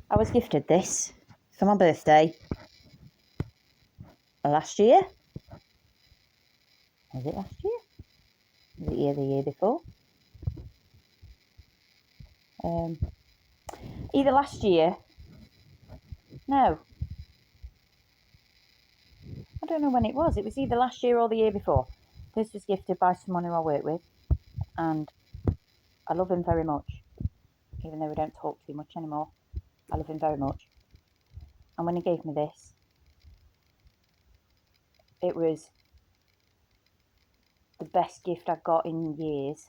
I was gifted this for my birthday last year. Was it last year? Was it the year before? Either last year. No. I don't know when it was. It was either last year or the year before. This was gifted by someone who I work with, and I love him very much. Even though we don't talk too much anymore, I love him very much. And when he gave me this, it was the best gift I've got in years,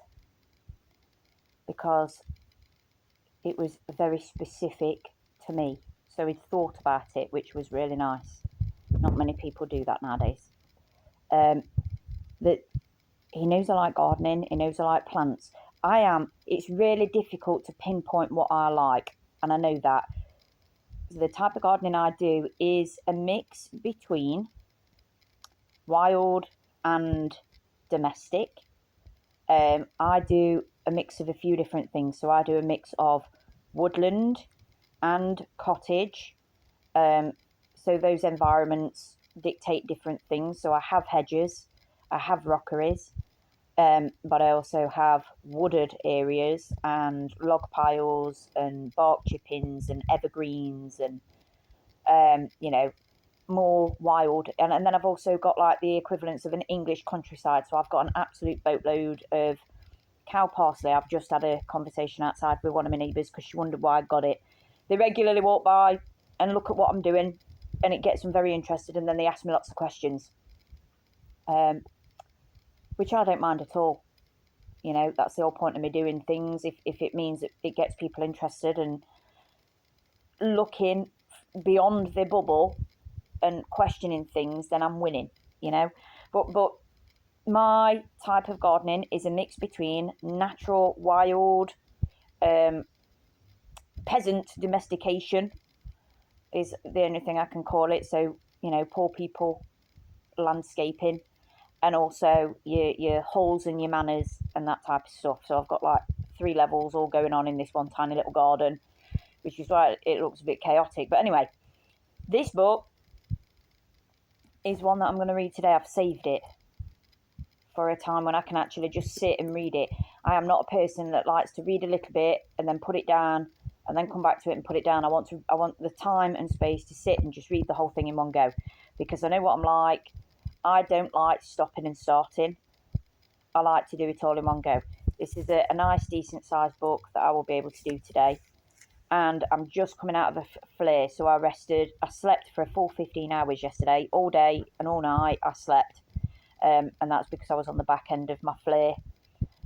because it was very specific to me. So he'd thought about it, which was really nice. Not many people do that nowadays. That he knows I like gardening, he knows I like plants. It's really difficult to pinpoint what I like, and I know that. The type of gardening I do is a mix between wild and domestic. I do a mix of a few different things. So I do a mix of woodland and cottage. So those environments dictate different things. So I have hedges, I have rockeries, but I also have wooded areas and log piles and bark chippings and evergreens and, more wild. And then I've also got like the equivalents of an English countryside. So I've got an absolute boatload of cow parsley. I've just had a conversation outside with one of my neighbours because she wondered why I got it. They regularly walk by and look at what I'm doing, and it gets them very interested, and then they ask me lots of questions, which I don't mind at all. That's the whole point of me doing things. If it means that it gets people interested and looking beyond their bubble and questioning things, then I'm winning, But my type of gardening is a mix between natural, wild, peasant domestication is the only thing I can call it. So, poor people landscaping, and also your holes and your manners and that type of stuff. So I've got like 3 levels all going on in this one tiny little garden, which is why it looks a bit chaotic. But anyway, this book is one that I'm going to read today. I've saved it for a time when I can actually just sit and read it. I am not a person that likes to read a little bit and then put it down and then come back to it and put it down. I want the time and space to sit and just read the whole thing in one go, because I know what I'm like. I don't like stopping and starting. I like to do it all in one go. This is a nice, decent sized book that I will be able to do today. And I'm just coming out of a flare, so I rested. I slept for a full 15 hours yesterday. All day and all night I slept. And that's because I was on the back end of my flare.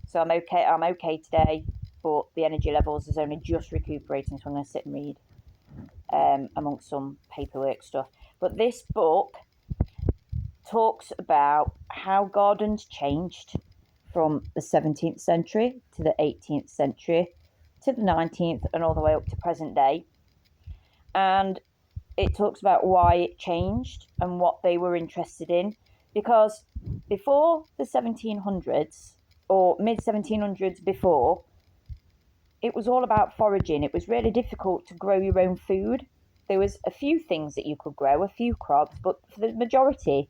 So I'm okay today, but the energy levels is only just recuperating, so I'm going to sit and read amongst some paperwork stuff. But this book talks about how gardens changed from the 17th century to the 18th century to the 19th and all the way up to present day. And it talks about why it changed and what they were interested in, because before the 1700s or mid 1700s, before, it was all about foraging. It was really difficult to grow your own food. There was a few things that you could grow, a few crops, but for the majority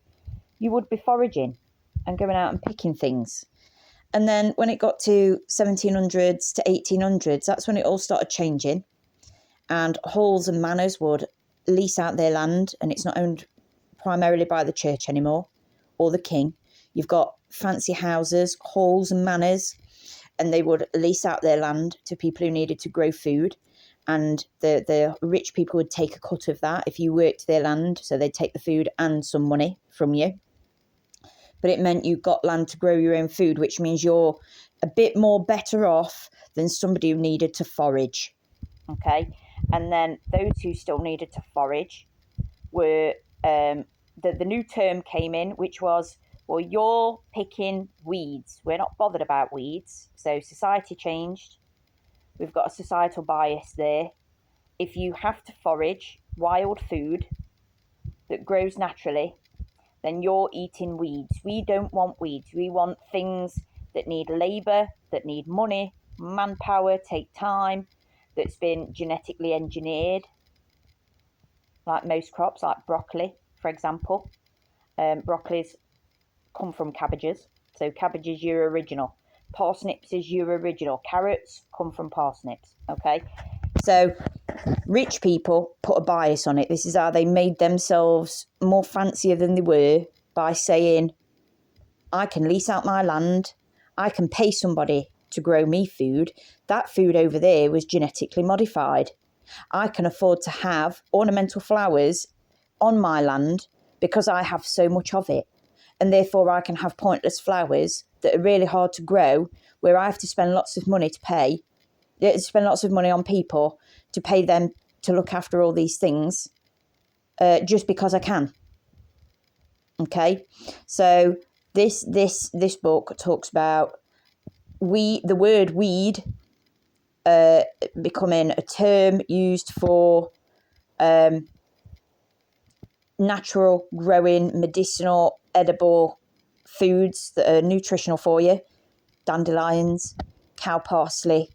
you would be foraging and going out and picking things. And then when it got to 1700s to 1800s, that's when it all started changing, and halls and manors would lease out their land, and it's not owned primarily by the church anymore or the king. You've got fancy houses, halls and manors, and they would lease out their land to people who needed to grow food, and the rich people would take a cut of that if you worked their land. So they'd take the food and some money from you, but it meant you got land to grow your own food, which means you're a bit more better off than somebody who needed to forage. Okay. And then those who still needed to forage were, the new term came in, which was, well, you're picking weeds. We're not bothered about weeds. So society changed. We've got a societal bias there. If you have to forage wild food that grows naturally, then you're eating weeds. We don't want weeds. We want things that need labour, that need money, manpower, take time, that's been genetically engineered, like most crops, like broccoli, for example. Broccoli's come from cabbages, so cabbage is your original. Parsnips is your original. Carrots come from parsnips, okay? So rich people put a bias on it. This is how they made themselves more fancier than they were, by saying, I can lease out my land, I can pay somebody to grow me food. That food over there was genetically modified. I can afford to have ornamental flowers on my land because I have so much of it. And therefore I can have pointless flowers that are really hard to grow, where I have to spend lots of money spend lots of money on people to pay them to look after all these things, just because I can. Okay, so this book talks about the word weed becoming a term used for natural growing, medicinal, edible foods that are nutritional for you. Dandelions, cow parsley,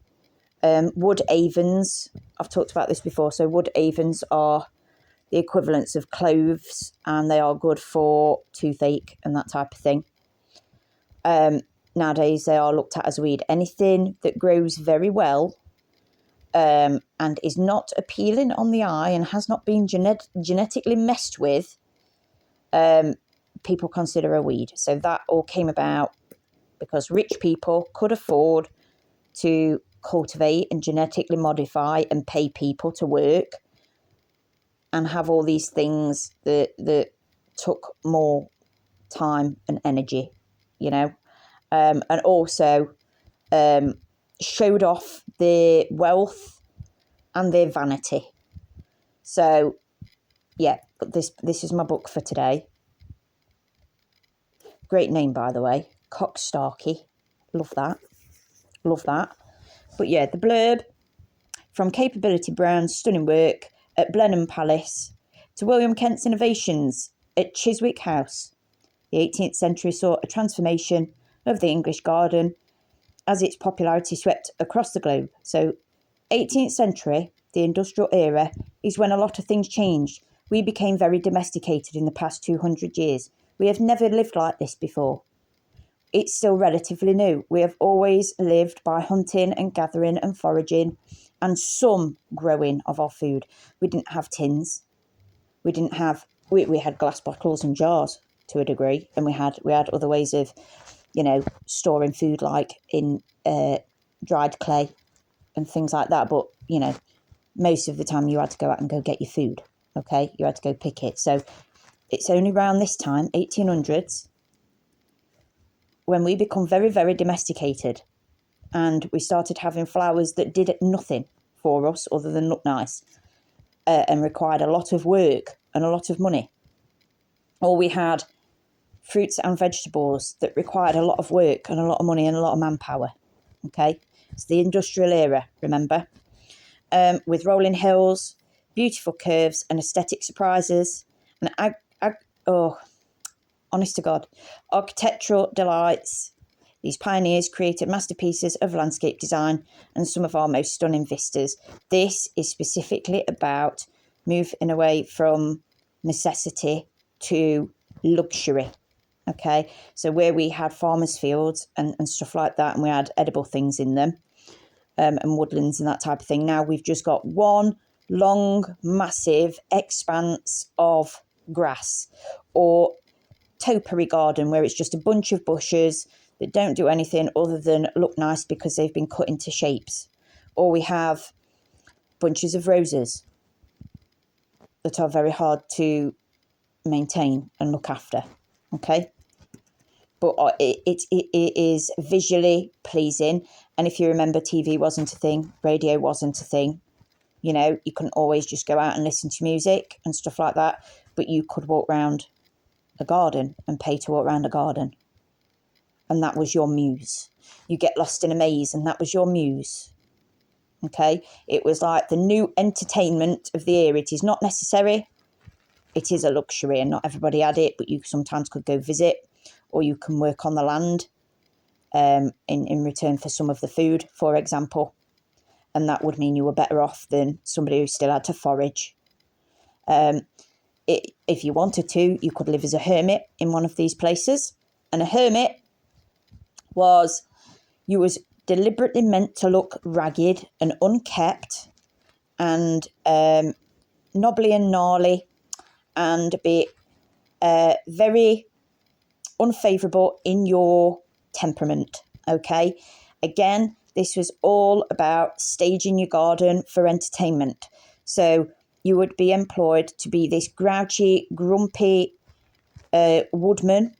wood avens. I've talked about this before. So wood avens are the equivalents of cloves, and they are good for toothache and that type of thing. Nowadays, they are looked at as weed. Anything that grows very well and is not appealing on the eye and has not been genetically messed with, people consider a weed. So that all came about because rich people could afford to cultivate and genetically modify and pay people to work and have all these things that took more time and energy, and also showed off their wealth and their vanity. So, yeah, but this is my book for today. Great name, by the way, Cock Starkey. Love that. But yeah, the blurb: from Capability Brown's stunning work at Blenheim Palace to William Kent's innovations at Chiswick House, the 18th century saw a transformation of the English garden as its popularity swept across the globe. So 18th century, the industrial era, is when a lot of things changed. We became very domesticated in the past 200 years. We have never lived like this before. It's still relatively new. We have always lived by hunting and gathering and foraging and some growing of our food. We didn't have tins. We had glass bottles and jars to a degree, and we had other ways of, storing food, like in dried clay and things like that. But, most of the time you had to go out and go get your food, okay? You had to go pick it. So it's only around this time, 1800s, when we become very, very domesticated and we started having flowers that did nothing for us other than look nice, and required a lot of work and a lot of money. Or we had fruits and vegetables that required a lot of work and a lot of money and a lot of manpower. Okay, it's the industrial era, remember? With rolling hills, beautiful curves and aesthetic surprises, and honest to God, architectural delights. These pioneers created masterpieces of landscape design and some of our most stunning vistas. This is specifically about moving away from necessity to luxury. Okay, so where we had farmers' fields and stuff like that, and we had edible things in them, and woodlands and that type of thing. Now we've just got one long, massive expanse of grass, or topiary garden, where it's just a bunch of bushes that don't do anything other than look nice because they've been cut into shapes. Or we have bunches of roses that are very hard to maintain and look after. Okay, but it is visually pleasing. And if you remember, TV wasn't a thing, radio wasn't a thing. You couldn't always just go out and listen to music and stuff like that, but you could walk around a garden and pay to walk around a garden, and that was your muse. You get lost in a maze, and that was your muse. Okay, it was like the new entertainment of the era. It is not necessary, it is a luxury, and not everybody had it, but you sometimes could go visit, or you can work on the land in return for some of the food, for example. and that would mean you were better off than somebody who still had to forage. If you wanted to, you could live as a hermit in one of these places. And a hermit you was deliberately meant to look ragged and unkept and knobbly and gnarly and be very unfavourable in your temperament, okay? Again, this was all about staging your garden for entertainment. So you would be employed to be this grouchy, grumpy woodman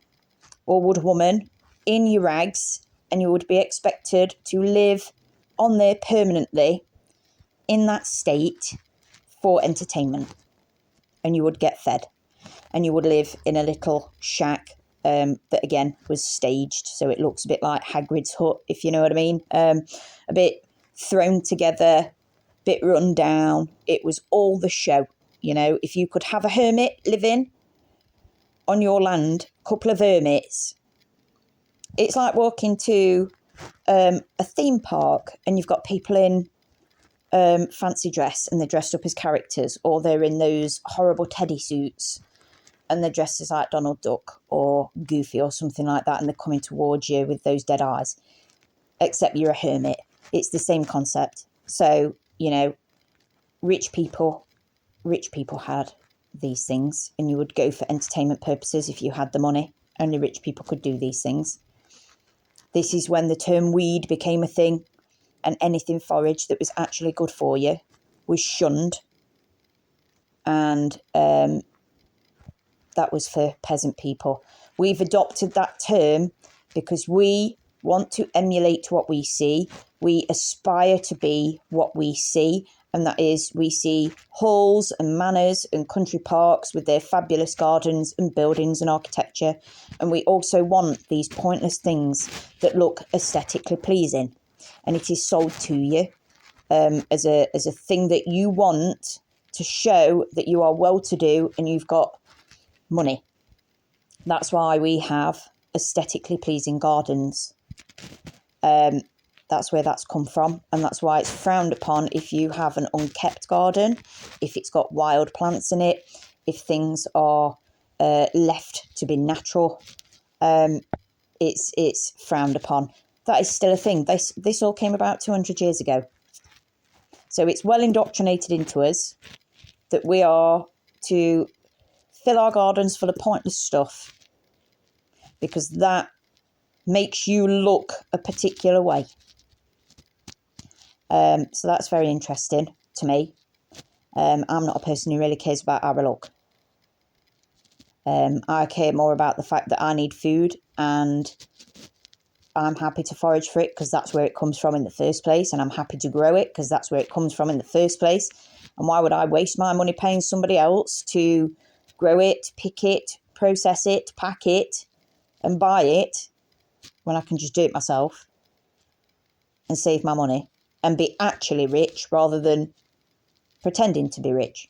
or woodwoman in your rags, and you would be expected to live on there permanently in that state for entertainment. And you would get fed. And you would live in a little shack that, again, was staged. So it looks a bit like Hagrid's hut, if you know what I mean. A bit thrown together, bit run down. It was all the show. You know, if you could have a hermit living on your land, a couple of hermits, it's like walking to a theme park and you've got people in fancy dress and they're dressed up as characters, or they're in those horrible teddy suits and they're dressed as like Donald Duck or Goofy or something like that, and they're coming towards you with those dead eyes, except you're a hermit. It's the same concept. So, you know, rich people had these things, and you would go for entertainment purposes if you had the money. Only rich people could do these things. This is when the term weed became a thing, and anything forage that was actually good for you was shunned. And that was for peasant people. We've adopted that term because we want to emulate what we see. We aspire to be what we see. And that is, we see halls and manors and country parks with their fabulous gardens and buildings and architecture. And we also want these pointless things that look aesthetically pleasing. And it is sold to you as a thing that you want to show that you are well-to-do and you've got money. That's why we have aesthetically pleasing gardens. That's where that's come from, and that's why it's frowned upon if you have an unkept garden, if it's got wild plants in it, if things are left to be natural. It's frowned upon. That is still a thing. This all came about 200 years ago. So it's well indoctrinated into us that we are to fill our gardens full of pointless stuff because that makes you look a particular way. So that's very interesting to me. I'm not a person who really cares about how I look. I care more about the fact that I need food, and I'm happy to forage for it because that's where it comes from in the first place, and I'm happy to grow it because that's where it comes from in the first place. And why would I waste my money paying somebody else to grow it, pick it, process it, pack it, and buy it when I can just do it myself and save my money and be actually rich rather than pretending to be rich?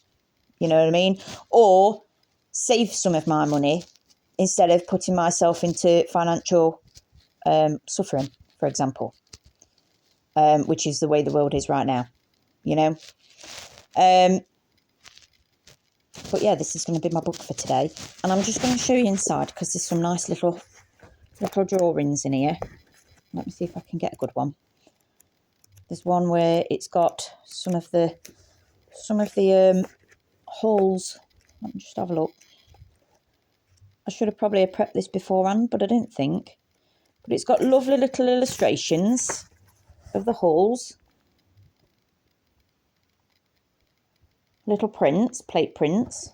You know what I mean? Or save some of my money instead of putting myself into financial suffering, for example, which is the way the world is right now, you know? But yeah, this is going to be my book for today. And I'm just going to show you inside because there's some nice little drawings in here. Let me see if I can get a good one. There's one where it's got some of the holes. Let me just have a look. I should have probably prepped this beforehand, but I didn't think. But it's got lovely little illustrations of the holes. Little prints, plate prints.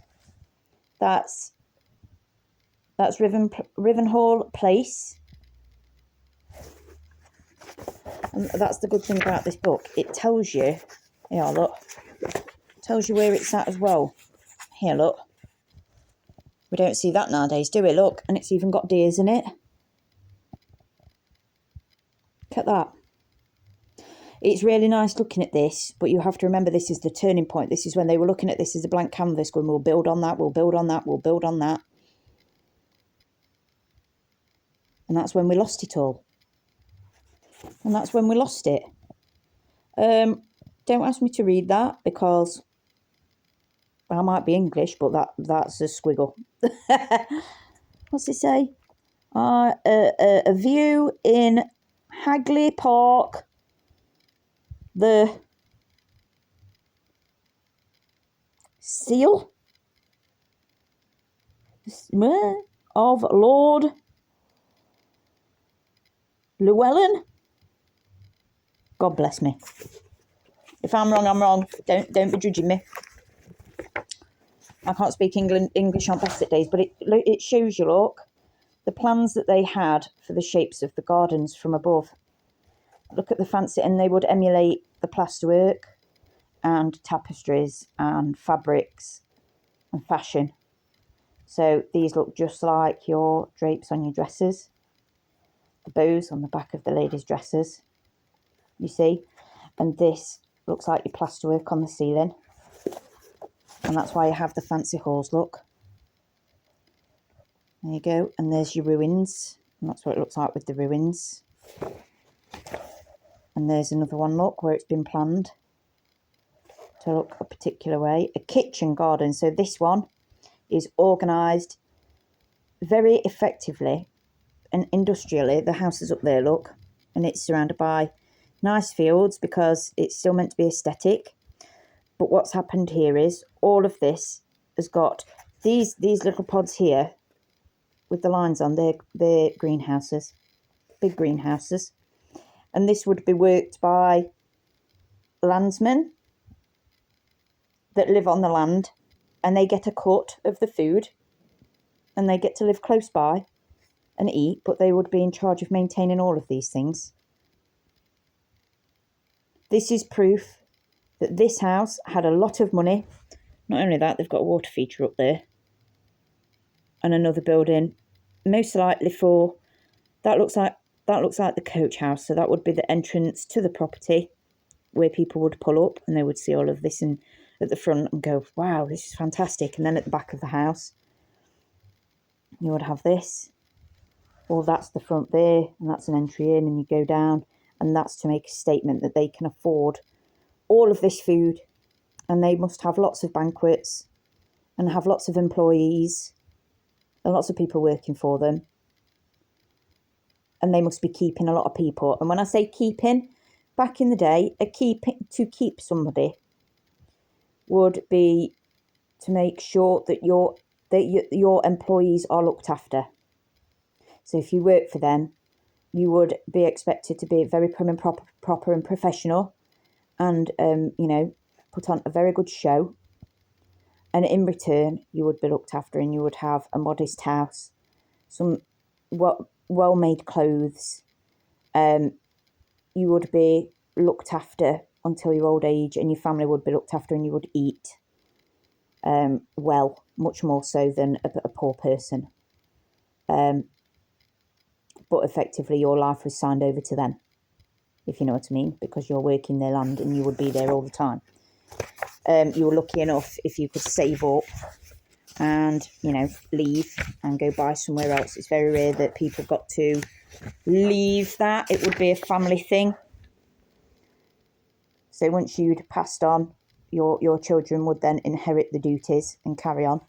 That's Rivenhall Place. And that's the good thing about this book. It tells you, here, look, tells you where it's at as well. Here, look. We don't see that nowadays, do we? Look, and it's even got deers in it. Look at that. It's really nice looking at this, but you have to remember this is the turning point. This is when they were looking at this as a blank canvas, going, we'll build on that, we'll build on that, we'll build on that. And that's when we lost it all. And that's when we lost it. Don't ask me to read that because I might be English, but that's a squiggle. What's it say? A view in Hagley Park. The seal of Lord Llewellyn. God bless me. If I'm wrong, I'm wrong. Don't be judging me. I can't speak English on best days, but it shows you, look, the plans that they had for the shapes of the gardens from above. Look at the fancy, and they would emulate the plasterwork and tapestries and fabrics and fashion. So these look just like your drapes on your dresses, the bows on the back of the ladies' dresses, you see, and this looks like your plasterwork on the ceiling, and that's why you have the fancy halls, look. There you go, and there's your ruins, and that's what it looks like with the ruins. And there's another one, look, where it's been planned to look a particular way. A kitchen garden, so this one is organised very effectively and industrially. The house is up there, look, and it's surrounded by nice fields because it's still meant to be aesthetic. But what's happened here is all of this has got these little pods here with the lines on. They're greenhouses, big greenhouses, and this would be worked by landsmen that live on the land, and they get a cut of the food and they get to live close by and eat, but they would be in charge of maintaining all of these things. This is proof that this house had a lot of money. Not only that, they've got a water feature up there and another building, most likely for that looks like the coach house. So that would be the entrance to the property where people would pull up and they would see all of this and at the front and go, wow, this is fantastic. And then at the back of the house, you would have this. Or that's the front there, and that's an entry in, and you go down, and that's to make a statement that they can afford all of this food, and they must have lots of banquets and have lots of employees and lots of people working for them, and they must be keeping a lot of people. And when I say keeping, back in the day, to keep somebody would be to make sure that your employees are looked after. So if you work for them, you would be expected to be very prim and proper and professional, and put on a very good show. And in return, you would be looked after, and you would have a modest house, some well-made clothes. You would be looked after until your old age, and your family would be looked after, and you would eat well, much more so than a poor person. But effectively your life was signed over to them, if you know what I mean, because you're working their land and you would be there all the time. You were lucky enough if you could save up and, leave and go buy somewhere else. It's very rare that people got to leave that. It would be a family thing. So once you'd passed on, your children would then inherit the duties and carry on.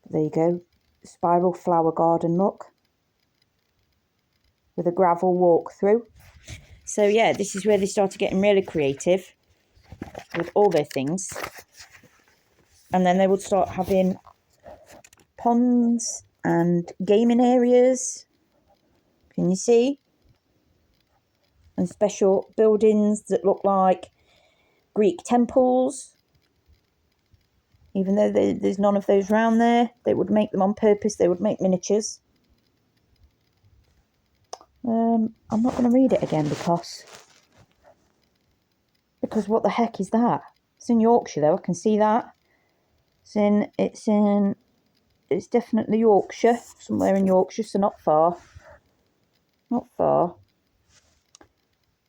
There you go. Spiral flower garden, look, with a gravel walk through. So yeah, this is where they started getting really creative with all their things. And then they would start having ponds and gaming areas. Can you see? And special buildings that look like Greek temples. Even though there's none of those around there, they would make them on purpose. They would make miniatures. I'm not going to read it again because what the heck is that? It's in Yorkshire though. I can see that. It's definitely Yorkshire, somewhere in Yorkshire, so not far. Not far.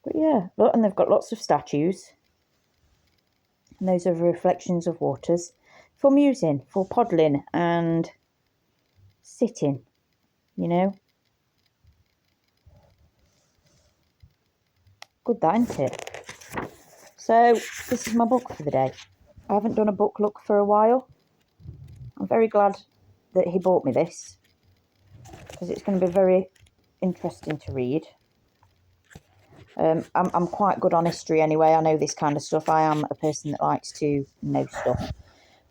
But yeah, look, and they've got lots of statues. And those are reflections of waters for musing, for poddling and sitting, Good that, isn't it? So this is my book for the day. I haven't done a book look for a while. I'm very glad that he bought me this, because it's going to be very interesting to read. I'm quite good on history anyway. I know this kind of stuff. I am a person that likes to know stuff.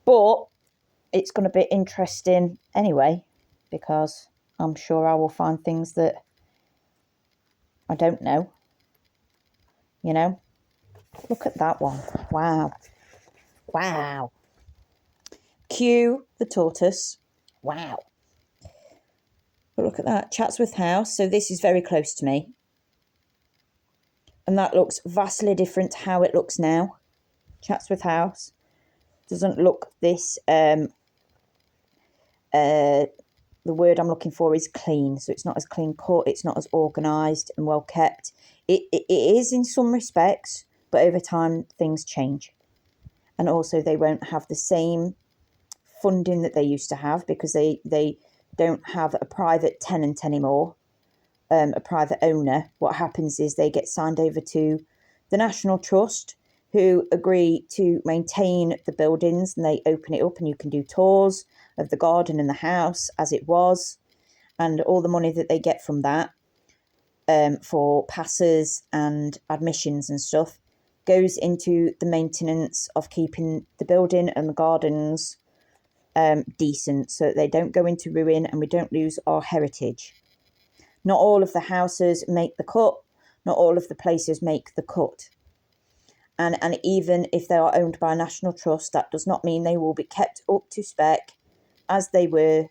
But it's going to be interesting anyway, because I'm sure I will find things that I don't know. You know? Look at that one. Wow. Wow. Q the tortoise. Wow. But look at that. Chatsworth House. So this is very close to me. And that looks vastly different to how it looks now. Chatsworth House doesn't look this... the word I'm looking for is clean. So it's not as clean cut. It's not as organised and well kept. It is in some respects, but over time things change. And also they won't have the same funding that they used to have, because they don't have a private tenant anymore, a private owner. What happens is they get signed over to the National Trust, who agree to maintain the buildings, and they open it up and you can do tours of the garden and the house as it was, and all the money that they get from that for passes and admissions and stuff goes into the maintenance of keeping the building and the gardens decent, so that they don't go into ruin and we don't lose our heritage. Not all of the houses make the cut, not all of the places make the cut. And even if they are owned by a national trust, that does not mean they will be kept up to spec as they were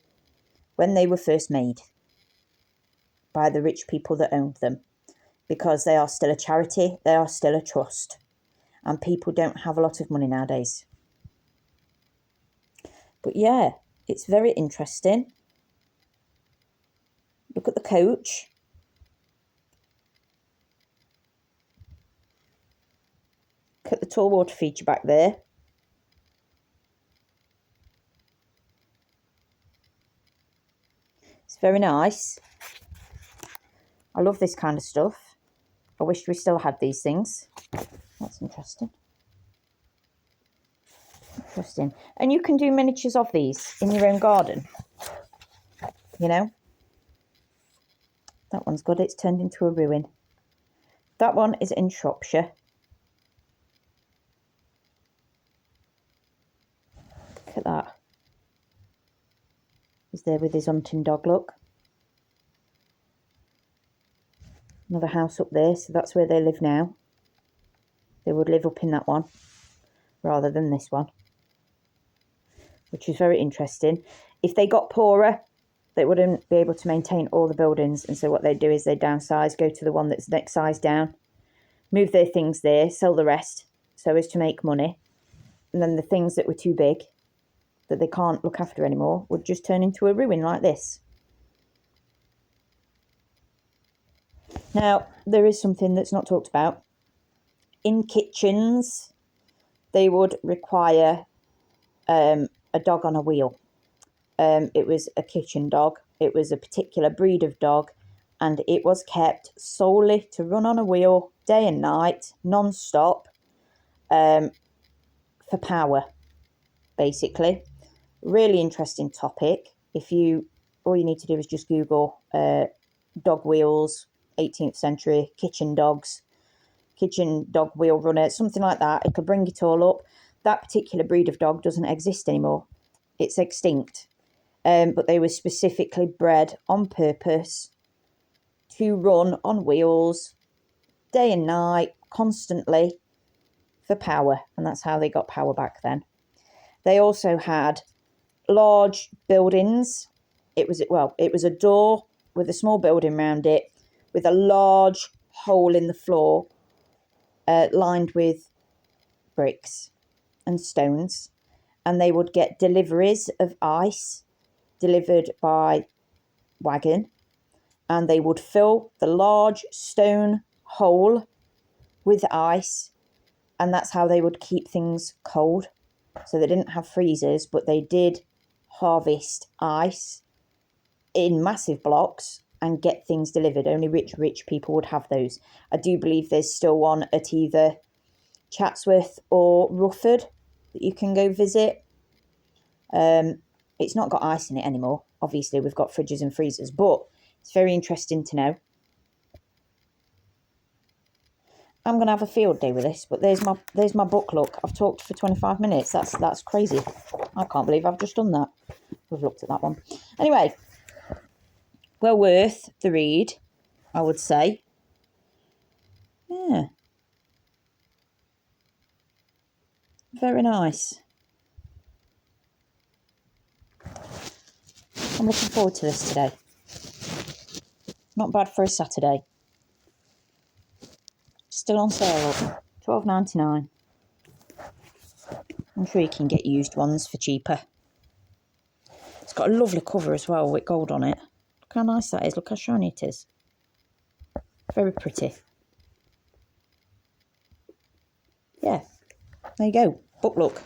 when they were first made by the rich people that owned them, because they are still a charity, they are still a trust, and people don't have a lot of money nowadays. But yeah, it's very interesting. Look at the coach. Look at the tall water feature back there. It's very nice. I love this kind of stuff. I wish we still had these things. That's interesting. Interesting. And you can do miniatures of these in your own garden. You know? That one's good. It's turned into a ruin. That one is in Shropshire. Look at that. He's there with his hunting dog, look. Another house up there, so that's where they live now. They would live up in that one rather than this one, which is very interesting. If they got poorer, they wouldn't be able to maintain all the buildings, and so what they do is they downsize, go to the one that's next size down, move their things there, sell the rest so as to make money, and then the things that were too big that they can't look after anymore would just turn into a ruin like this. Now, there is something that's not talked about. In kitchens, they would require a dog on a wheel. It was a kitchen dog. It was a particular breed of dog, and it was kept solely to run on a wheel day and night, non-stop, for power, basically. Really interesting topic. All you need to do is just Google dog wheels, 18th century, kitchen dog wheel runner, something like that. It'll bring it all up. That particular breed of dog doesn't exist anymore. It's extinct. But they were specifically bred on purpose to run on wheels day and night, constantly, for power. And that's how they got power back then. They also had large buildings. It was a door with a small building around it, with a large hole in the floor, lined with bricks and stones. And they would get deliveries of ice delivered by wagon, and they would fill the large stone hole with ice, and that's how they would keep things cold. So they didn't have freezers, but they did harvest ice in massive blocks and get things delivered. Only rich people would have those. I do believe there's still one at either Chatsworth or Rufford that you can go visit. It's not got ice in it anymore. Obviously, we've got fridges and freezers, but it's very interesting to know. I'm going to have a field day with this, but there's my book. Look, I've talked for 25 minutes. That's crazy. I can't believe I've just done that. We've looked at that one. Anyway, well worth the read, I would say. Yeah. Very nice. I'm looking forward to this today. Not bad for a Saturday. Still on sale, look. $12.99. I'm sure you can get used ones for cheaper. It's got a lovely cover as well with gold on it. Look how nice that is. Look how shiny it is. Very pretty. Yeah. There you go. Book look.